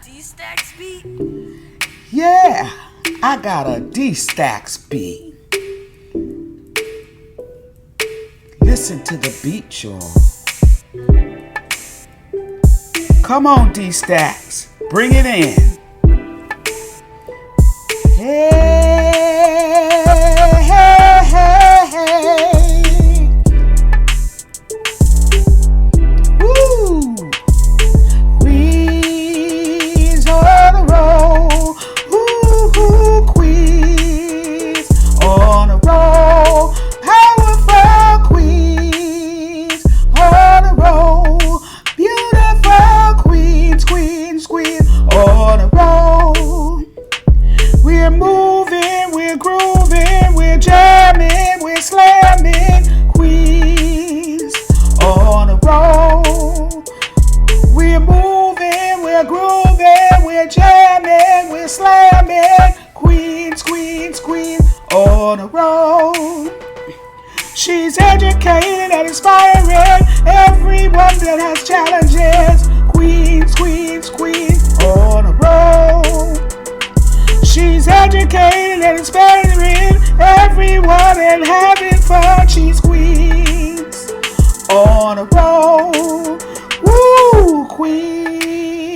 D-Stacks beat? Yeah, I got a D-Stacks beat. Listen to the beat, y'all. Come on, D-Stacks, bring it in. Hey, hey, hey, hey. Woo! Queens on the roll. Ooh, queens on the roll. Powerful queens on the roll. Beautiful queens, queens, queens on the roll. We're moving, we're grooving, we're jamming, we're slamming. Queens on the roll. We're moving, we're grooving, we're jamming, we're slamming. Queens, queens, queens on the roll. She's educated and inspiring everyone that has challenges. Queens, queens, queens on the roll. She's educated and inspiring everyone and having fun. She's queens on a roll. Woo, queens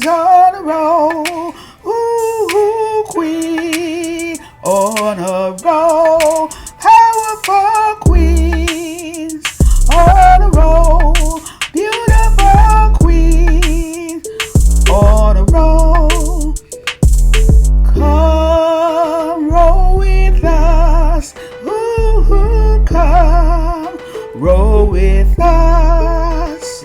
on a roll. Ooh, queen on a roll. Powerful queens on a roll. Beautiful queens on a roll. Come roll with us. Ooh, come roll with us.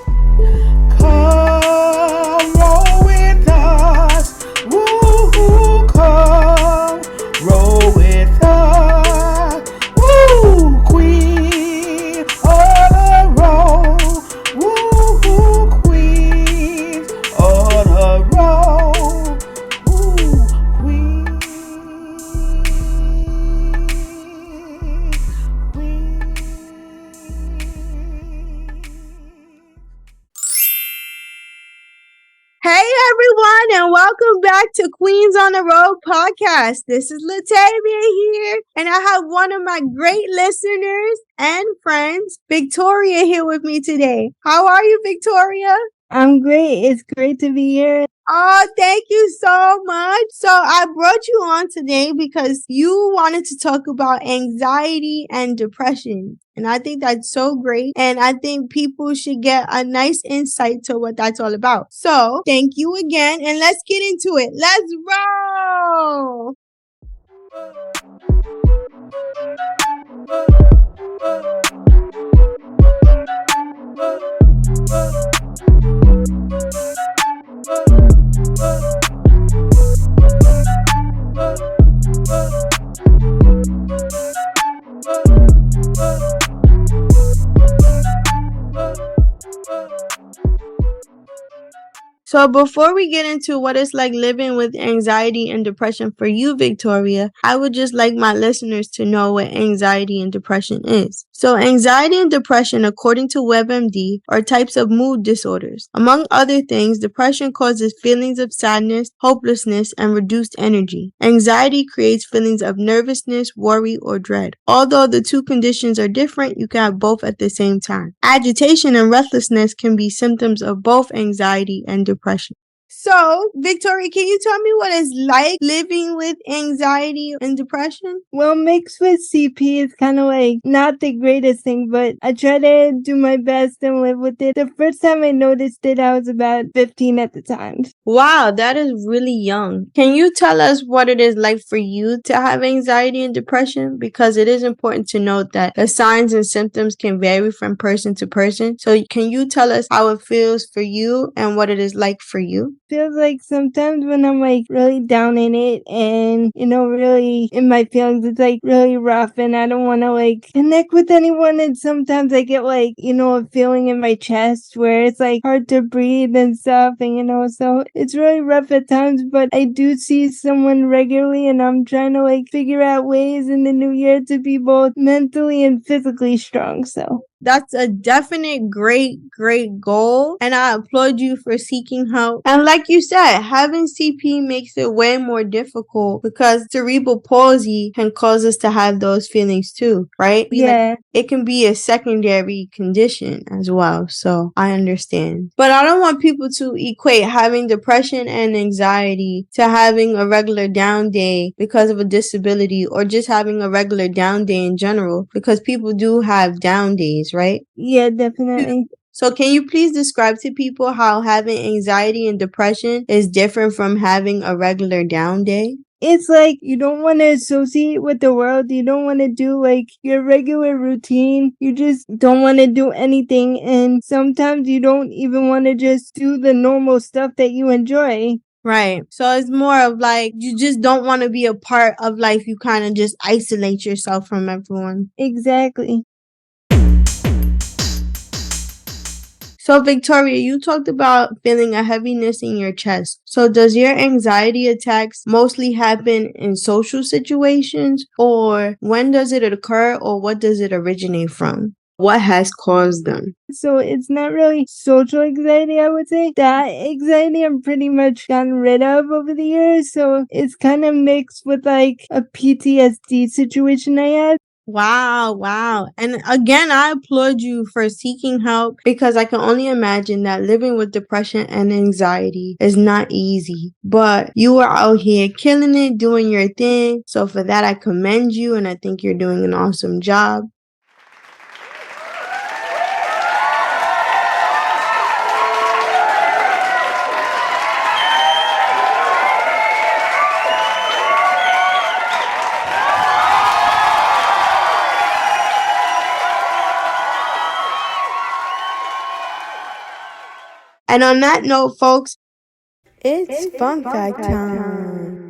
Come roll with us. Ooh, come roll with us. Ooh, queen on a roll. Ooh, queen on a roll. Ooh, queen. Hey everyone, and welcome back to Queens on the Road podcast. This is Latavia here, and I have one of my great listeners and friends, Victoria, here with me today. How are you, Victoria? I'm great. It's great to be here. Oh, thank you so much. So I brought you on today because you wanted to talk about anxiety and depression. And I think that's so great. And I think people should get a nice insight to what that's all about. So thank you again. And let's get into it. Let's roll. So before we get into what it's like living with anxiety and depression for you, Victoria, I would just like my listeners to know what anxiety and depression is. So anxiety and depression, according to WebMD, are types of mood disorders. Among other things, depression causes feelings of sadness, hopelessness, and reduced energy. Anxiety creates feelings of nervousness, worry, or dread. Although the two conditions are different, you can have both at the same time. Agitation and restlessness can be symptoms of both anxiety and depression. So, Victoria, can you tell me what it's like living with anxiety and depression? Well, mixed with CP is kind of like not the greatest thing, but I try to do my best and live with it. The first time I noticed it, I was about 15 at the time. Wow, that is really young. Can you tell us what it is like for you to have anxiety and depression? Because it is important to note that the signs and symptoms can vary from person to person. So can you tell us how it feels for you and what it is like for you? Feels like sometimes when I'm like really down in it and, really in my feelings, it's like really rough and I don't want to like connect with anyone. And sometimes I get like, a feeling in my chest where it's like hard to breathe and stuff. And, so it's really rough at times, but I do see someone regularly and I'm trying to like figure out ways in the new year to be both mentally and physically strong. So That's a definite great goal, and I applaud you for seeking help. And like you said, having CP makes it way more difficult because cerebral palsy can cause us to have those feelings too, right? Yeah. It can be a secondary condition as well, so I understand. But I don't want people to equate having depression and anxiety to having a regular down day because of a disability, or just having a regular down day in general, because people do have down days, right? Yeah, definitely. So can you please describe to people how having anxiety and depression is different from having a regular down day? It's like you don't want to associate with the world. You don't want to do like your regular routine. You just don't want to do anything. And sometimes you don't even want to just do the normal stuff that you enjoy. Right. So it's more of like you just don't want to be a part of life. You kind of just isolate yourself from everyone. Exactly. So Victoria, you talked about feeling a heaviness in your chest. So does your anxiety attacks mostly happen in social situations, or when does it occur, or what does it originate from? What has caused them? So it's not really social anxiety, I would say. That anxiety I'm pretty much gotten rid of over the years. So it's kind of mixed with like a PTSD situation I had. Wow. And again, I applaud you for seeking help, because I can only imagine that living with depression and anxiety is not easy. But you are out here killing it, doing your thing. So for that, I commend you, and I think you're doing an awesome job. And on that note, folks, it's fun fact time.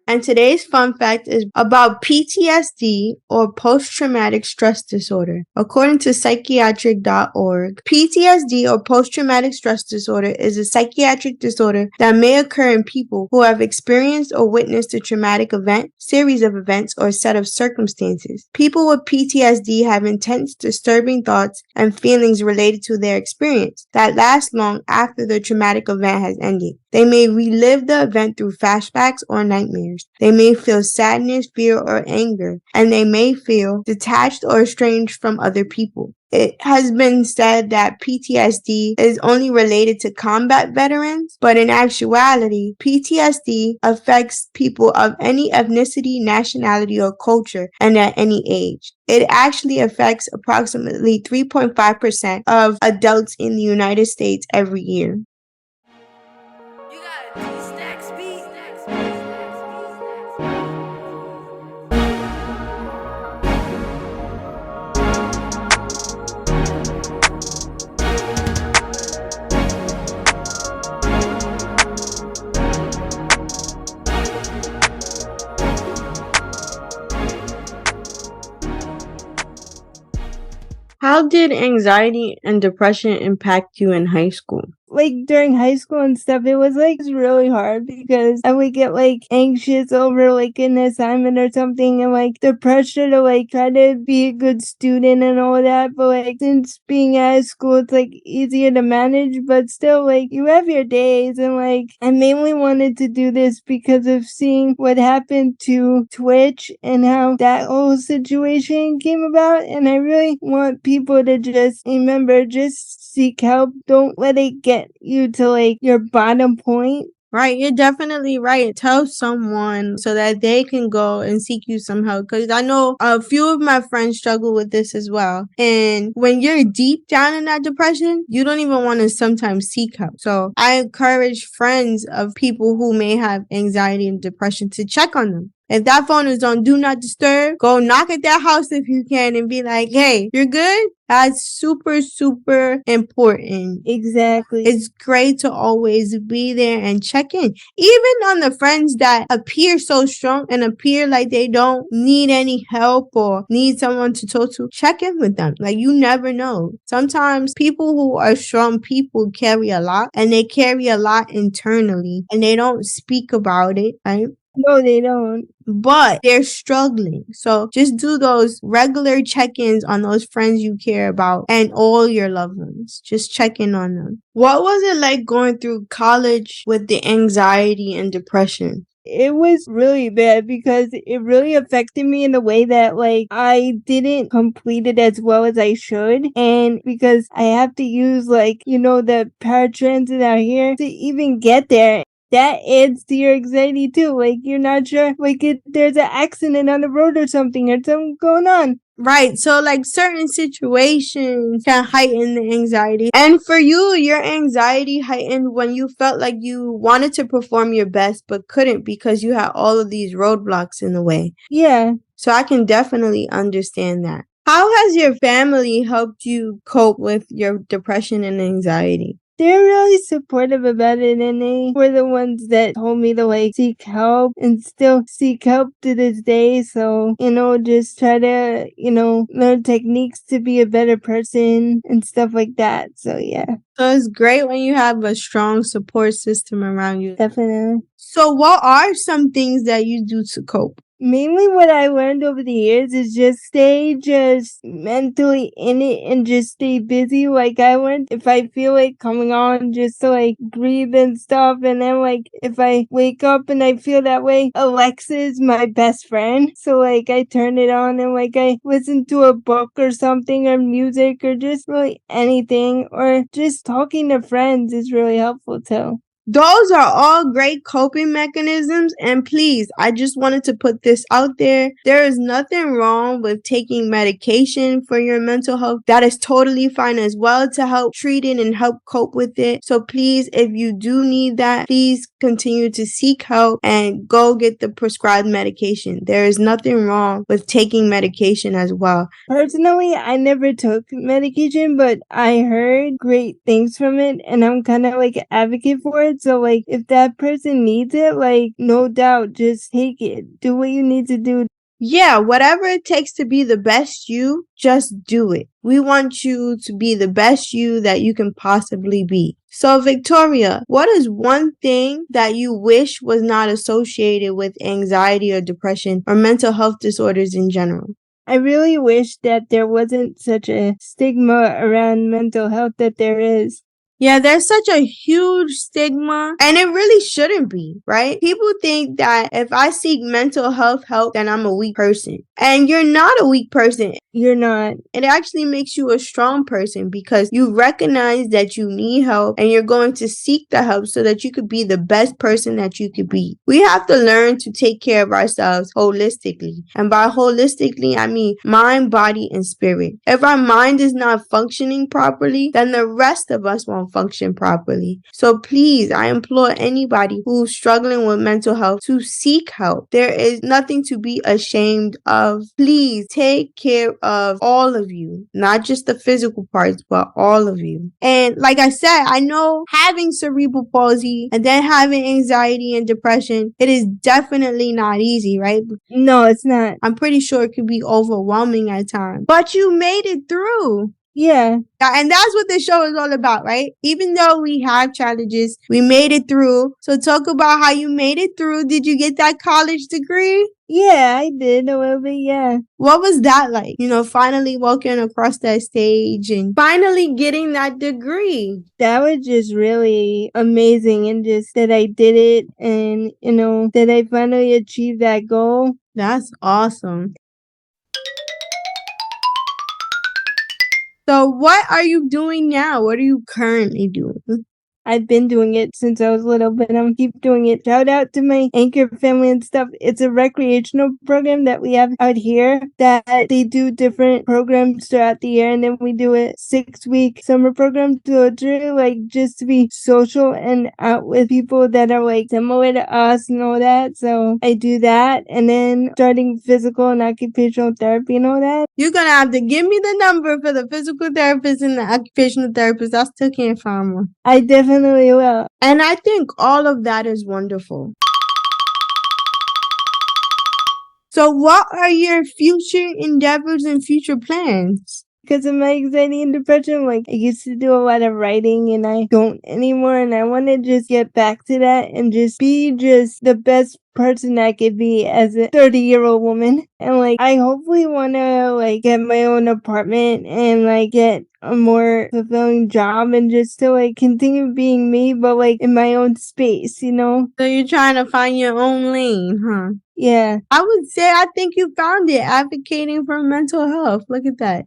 And today's fun fact is about PTSD, or post-traumatic stress disorder. According to psychiatric.org, PTSD, or post-traumatic stress disorder, is a psychiatric disorder that may occur in people who have experienced or witnessed a traumatic event, series of events, or set of circumstances. People with PTSD have intense, disturbing thoughts and feelings related to their experience that last long after the traumatic event has ended. They may relive the event through flashbacks or nightmares. They may feel sadness, fear, or anger, and they may feel detached or estranged from other people. It has been said that PTSD is only related to combat veterans, but in actuality, PTSD affects people of any ethnicity, nationality, or culture, and at any age. It actually affects approximately 3.5% of adults in the United States every year. You got these stacks beat. How did anxiety and depression impact you in high school? Like during high school and stuff, it was like really hard because I would get like anxious over like an assignment or something, and like the pressure to like try to be a good student and all that. But like since being out of school, it's like easier to manage, but still like you have your days. And like I mainly wanted to do this because of seeing what happened to Twitch and how that whole situation came about. And I really want people to just remember, just seek help. Don't let it get you to like your bottom point. Right, you're definitely right. Tell someone so that they can go and seek you some help. Because I know a few of my friends struggle with this as well. And when you're deep down in that depression, you don't even want to sometimes seek help. So I encourage friends of people who may have anxiety and depression to check on them. If that phone is on do not disturb, go knock at that house if you can and be like, hey, you're good? That's super, super important. Exactly. It's great to always be there and check in. Even on the friends that appear so strong and appear like they don't need any help or need someone to talk to, check in with them. Like, you never know. Sometimes people who are strong people carry a lot, and they carry a lot internally, and they don't speak about it, right? No, they don't. but they're struggling. So just do those regular check-ins on those friends you care about and all your loved ones. Just check in on them. What was it like going through college with the anxiety and depression? It was really bad because it really affected me in a way that like I didn't complete it as well as I should. And because I have to use like, the paratransit out here to even get there. That adds to your anxiety too. Like you're not sure like if there's an accident on the road or something going on. Right. So like certain situations can heighten the anxiety. And for you, your anxiety heightened when you felt like you wanted to perform your best but couldn't because you had all of these roadblocks in the way. Yeah. So I can definitely understand that. How has your family helped you cope with your depression and anxiety? They're really supportive about it, and they were the ones that told me to like seek help and still seek help to this day. So, just try to, learn techniques to be a better person and stuff like that. So, yeah. So it's great when you have a strong support system around you. Definitely. So what are some things that you do to cope? Mainly what I learned over the years is just stay just mentally in it and just stay busy. Like I learned if I feel like coming on just to like breathe and stuff. And then like if I wake up and I feel that way, Alexa is my best friend. So like I turn it on and like I listen to a book or something or music or just really anything or just talking to friends is really helpful too. Those are all great coping mechanisms. And please, I just wanted to put this out there. There is nothing wrong with taking medication for your mental health. That is totally fine as well to help treat it and help cope with it. So please, if you do need that, please continue to seek help and go get the prescribed medication. There is nothing wrong with taking medication as well. Personally, I never took medication, but I heard great things from it and I'm kind of like an advocate for it. So like if that person needs it, like no doubt, just take it. Do what you need to do. Yeah, whatever it takes to be the best you, just do it. We want you to be the best you that you can possibly be. So Victoria, what is one thing that you wish was not associated with anxiety or depression or mental health disorders in general? I really wish that there wasn't such a stigma around mental health that there is. Yeah, there's such a huge stigma and it really shouldn't be, right? People think that if I seek mental health help, then I'm a weak person. And you're not a weak person. You're not. It actually makes you a strong person because you recognize that you need help and you're going to seek the help so that you could be the best person that you could be. We have to learn to take care of ourselves holistically. And by holistically, I mean mind, body, and spirit. If our mind is not functioning properly, then the rest of us won't function properly. So please, I implore anybody who's struggling with mental health to seek help. There is nothing to be ashamed of. Please take care of all of you, not just the physical parts, but all of you. And like I said, I know having cerebral palsy and then having anxiety and depression, it is definitely not easy, right? No, it's not. I'm pretty sure it could be overwhelming at times, but you made it through. Yeah. And that's what this show is all about, right? Even though we have challenges, we made it through. So talk about how you made it through. Did you get that college degree? Yeah, I did a little bit, yeah. What was that like? Finally walking across that stage and finally getting that degree. That was just really amazing and just that I did it and, that I finally achieved that goal. That's awesome. So what are you doing now? What are you currently doing? I've been doing it since I was little, but I'm keep doing it. Shout out to my Anchor family and stuff. It's a recreational program that we have out here that they do different programs throughout the year, and then we do a 6-week summer program. So it's really like just to be social and out with people that are like similar to us and all that. So I do that, and then starting physical and occupational therapy and all that. You're gonna have to give me the number for the physical therapist and the occupational therapist. I still can't find one. I definitely will. And I think all of that is wonderful. So what are your future endeavors and future plans? because of my anxiety and depression. Like, I used to do a lot of writing and I don't anymore, and I want to just get back to that and just be just the best person I could be as a 30-year-old woman. And like, I hopefully want to like get my own apartment and like get a more fulfilling job and just to like continue being me, but like in my own space, you know? So you're trying to find your own lane, huh? Yeah. I would say I think you found it, advocating for mental health. Look at that.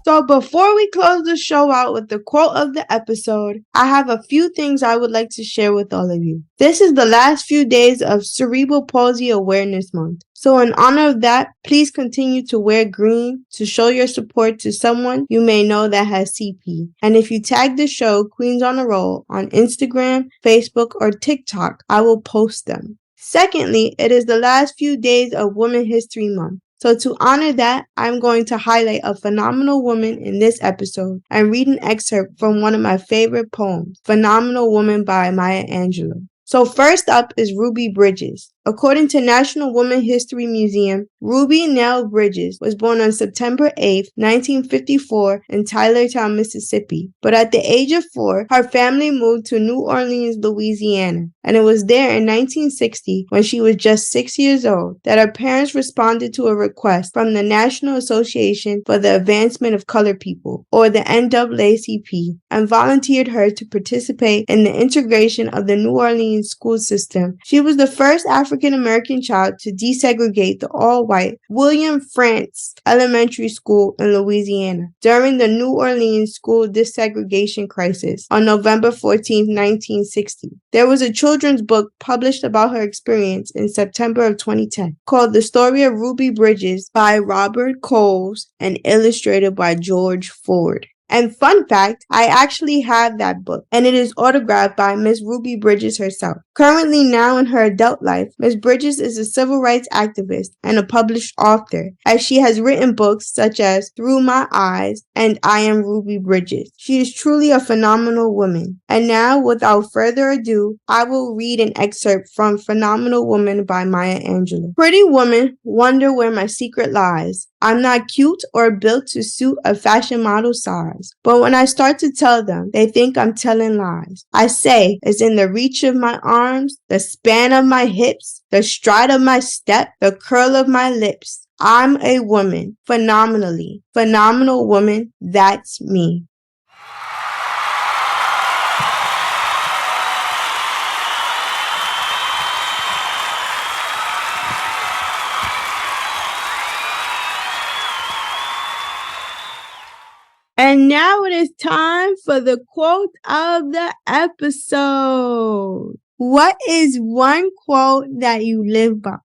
So before we close the show out with the quote of the episode, I have a few things I would like to share with all of you. This is the last few days of Cerebral Palsy Awareness Month. So in honor of that, please continue to wear green to show your support to someone you may know that has CP. And if you tag the show Queens on a Roll on Instagram, Facebook, or TikTok, I will post them. Secondly, it is the last few days of Women History Month. So to honor that, I'm going to highlight a phenomenal woman in this episode and read an excerpt from one of my favorite poems, Phenomenal Woman by Maya Angelou. So first up is Ruby Bridges. According to National Women History Museum, Ruby Nell Bridges was born on September 8, 1954 in Tylertown, Mississippi. But at the age of 4, her family moved to New Orleans, Louisiana. And it was there in 1960, when she was just 6 years old, that her parents responded to a request from the National Association for the Advancement of Colored People, or the NAACP, and volunteered her to participate in the integration of the New Orleans school system. She was the first African-American child to desegregate the all-white William Frantz Elementary School in Louisiana during the New Orleans school desegregation crisis on November 14, 1960. There was a children's book published about her experience in September of 2010 called The Story of Ruby Bridges by Robert Coles and illustrated by George Ford. And fun fact, I actually have that book, and it is autographed by Miss Ruby Bridges herself. Currently now in her adult life, Miss Bridges is a civil rights activist and a published author, as she has written books such as Through My Eyes and I Am Ruby Bridges. She is truly a phenomenal woman. And now, without further ado, I will read an excerpt from Phenomenal Woman by Maya Angelou. Pretty woman, wonder where my secret lies. I'm not cute or built to suit a fashion model size. But when I start to tell them, they think I'm telling lies. I say it's in the reach of my arms, the span of my hips, the stride of my step, the curl of my lips. I'm a woman, phenomenally. Phenomenal woman, that's me. And now it is time for the quote of the episode. What is one quote that you live by?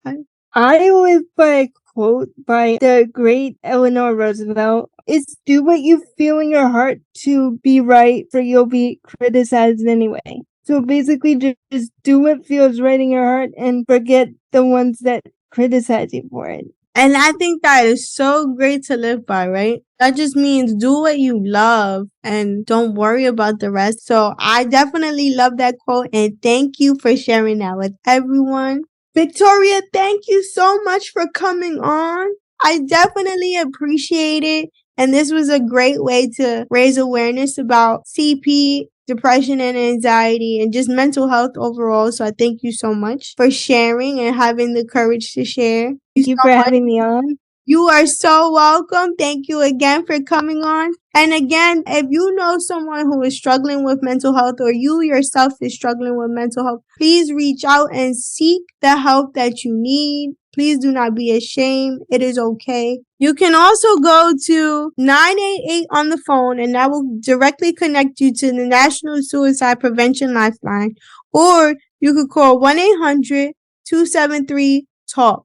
I live by a quote by the great Eleanor Roosevelt. It's do what you feel in your heart to be right, for you'll be criticized anyway. So basically just do what feels right in your heart and forget the ones that criticize you for it. And I think that is so great to live by, right? That just means do what you love and don't worry about the rest. So I definitely love that quote, and thank you for sharing that with everyone. Victoria, thank you so much for coming on. I definitely appreciate it. And this was a great way to raise awareness about CP, depression and anxiety, and just mental health overall. So I thank you so much for sharing and having the courage to share. Thank you for having me on. You are so welcome. Thank you again for coming on. And again, if you know someone who is struggling with mental health, or you yourself is struggling with mental health, please reach out and seek the help that you need. Please do not be ashamed. It is okay. You can also go to 988 on the phone, and that will directly connect you to the National Suicide Prevention Lifeline. Or you could call 1-800-273-TALK.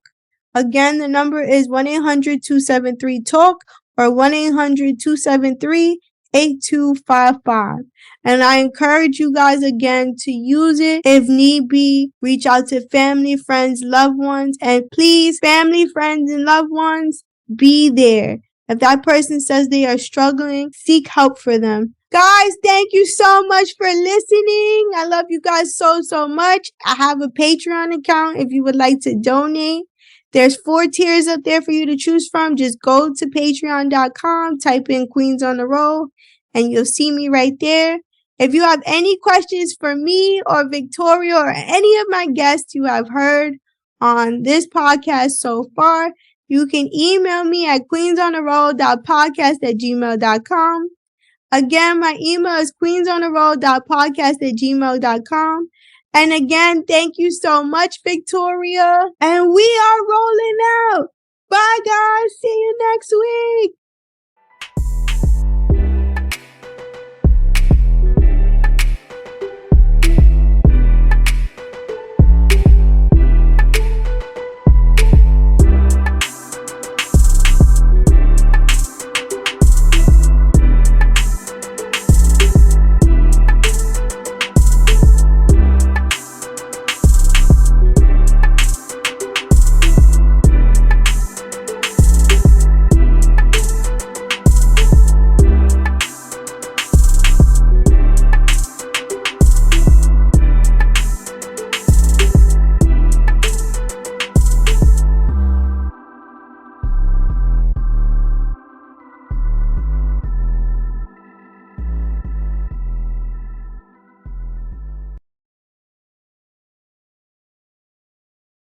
Again, the number is 1-800-273-TALK or 1-800-273 8255. And I encourage you guys again to use it. If need be, reach out to family, friends, loved ones, and please, family, friends, and loved ones, be there. If that person says they are struggling, seek help for them. Guys, thank you so much for listening. I love you guys so, so much. I have a Patreon account if you would like to donate. There's 4 tiers up there for you to choose from. Just go to patreon.com, type in Queens on the Road, and you'll see me right there. If you have any questions for me or Victoria or any of my guests you have heard on this podcast so far, you can email me at queensontheroad.podcast@gmail.com. Again, my email is queensontheroad.podcast@gmail.com. And again, thank you so much, Victoria. And we are rolling out. Bye, guys. See you next week.